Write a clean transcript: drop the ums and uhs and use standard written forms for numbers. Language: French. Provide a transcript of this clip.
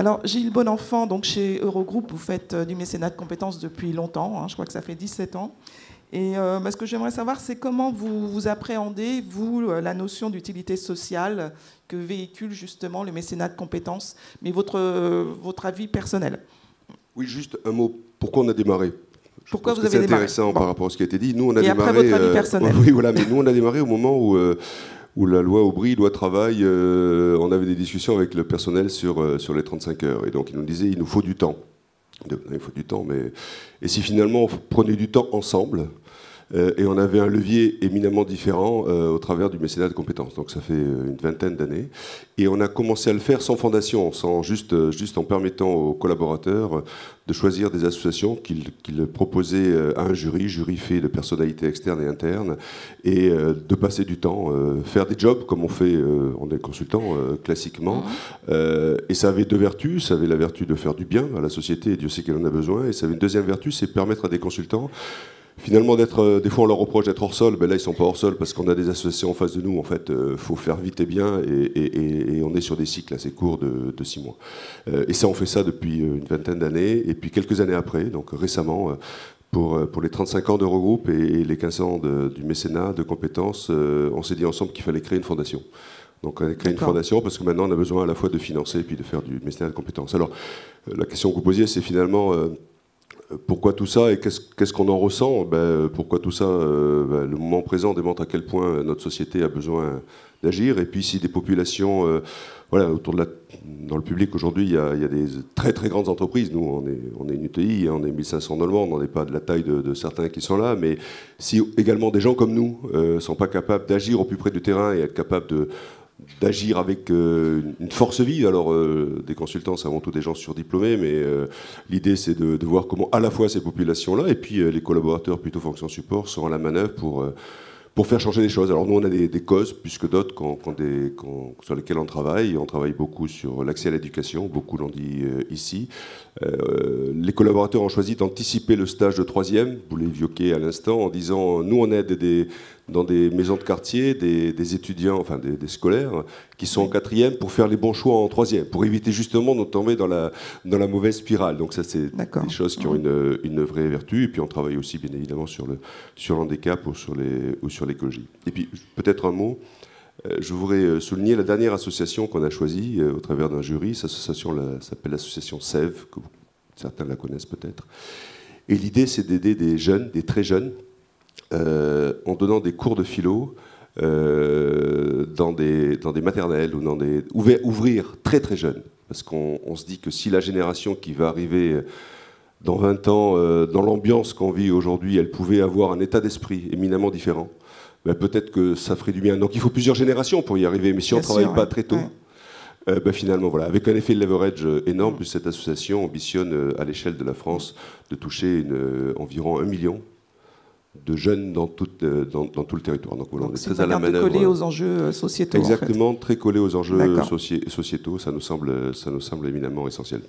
Alors, Gilles Bonenfant, donc chez Eurogroupe, vous faites du mécénat de compétences depuis longtemps, hein, je crois que ça fait 17 ans. Et ce que j'aimerais savoir, c'est comment vous appréhendez, vous, la notion d'utilité sociale que véhicule justement le mécénat de compétences, mais votre avis personnel. Oui, juste un mot. Pourquoi on a démarré? Pourquoi vous avez démarré? C'est démarré intéressant par rapport à ce qui a été dit. Nous, on a Et démarré. après, votre avis personnel. Oui, voilà, mais nous, on a démarré au moment où la loi Aubry, loi travail, on avait des discussions avec le personnel sur les 35 heures. Et donc, ils nous disaient, il nous faut du temps. Il faut du temps, mais... Et si finalement, on prenait du temps ensemble, et on avait un levier éminemment différent au travers du mécénat de compétences. Donc ça fait une vingtaine d'années. Et on a commencé à le faire sans fondation, juste en permettant aux collaborateurs de choisir des associations qu'ils proposaient à un jury fait de personnalités externes et internes, et de passer du temps, faire des jobs comme on fait, on est consultant classiquement. Et ça avait deux vertus. Ça avait la vertu de faire du bien à la société, et Dieu sait qu'elle en a besoin. Et ça avait une deuxième vertu, c'est permettre à des consultants finalement d'être, des fois on leur reproche d'être hors sol, ben là ils sont pas hors sol parce qu'on a des associations en face de nous, en fait, faut faire vite et bien, et on est sur des cycles assez courts de 6 mois. Et ça, on fait ça depuis une vingtaine d'années, et puis quelques années après, donc récemment, pour les 35 ans d'Eurogroupe et les 15 ans du mécénat de compétences, on s'est dit ensemble qu'il fallait créer une fondation. Donc on a créé une fondation parce que maintenant on a besoin à la fois de financer et puis de faire du mécénat de compétences. Alors la question que vous posiez, c'est finalement... pourquoi tout ça et qu'est-ce qu'on en ressent? Pourquoi tout ça? Le moment présent démontre à quel point notre société a besoin d'agir. Et puis si des populations, voilà, dans le public aujourd'hui, il y a des très très grandes entreprises. Nous, on est une UTI, on est 1500 dans le monde, on n'est pas de la taille de certains qui sont là. Mais si également des gens comme nous ne sont pas capables d'agir au plus près du terrain et être capables d'agir avec une force vive. Alors, des consultants, c'est avant tout des gens surdiplômés, mais l'idée, c'est de voir comment, à la fois ces populations-là, et puis les collaborateurs, plutôt fonction support, sont à la manœuvre pour faire changer les choses. Alors, nous, on a des causes, plus que d'autres, sur lesquelles on travaille. On travaille beaucoup sur l'accès à l'éducation, beaucoup l'ont dit ici. Les collaborateurs ont choisi d'anticiper le stage de 3e, vous l'évoquiez à l'instant, en disant, nous, on aide dans des maisons de quartier, des étudiants, enfin des scolaires, qui sont en 4e pour faire les bons choix en 3e, pour éviter justement de tomber dans la mauvaise spirale. Donc ça, c'est des choses qui ont une vraie vertu. Et puis on travaille aussi, bien évidemment, sur l'handicap ou sur l'écologie. Et puis, peut-être un mot, je voudrais souligner la dernière association qu'on a choisie au travers d'un jury. Cette association s'appelle l'association SEV, que certains la connaissent peut-être. Et l'idée, c'est d'aider des jeunes, des très jeunes, en donnant des cours de philo dans des maternelles ou ouvrir très très jeunes, parce qu'on se dit que si la génération qui va arriver dans 20 ans dans l'ambiance qu'on vit aujourd'hui, elle pouvait avoir un état d'esprit éminemment différent, peut-être que ça ferait du bien. Donc il faut plusieurs générations pour y arriver, mais si on ne travaille pas très tôt, finalement, voilà, avec un effet de leverage énorme, puis cette association ambitionne à l'échelle de la France de toucher environ 1 million de jeunes dans tout le territoire. Donc voilà, on est très à la manœuvre. Collé aux enjeux sociétaux. Exactement, en fait. très collé aux enjeux sociétaux, ça nous semble éminemment essentiel.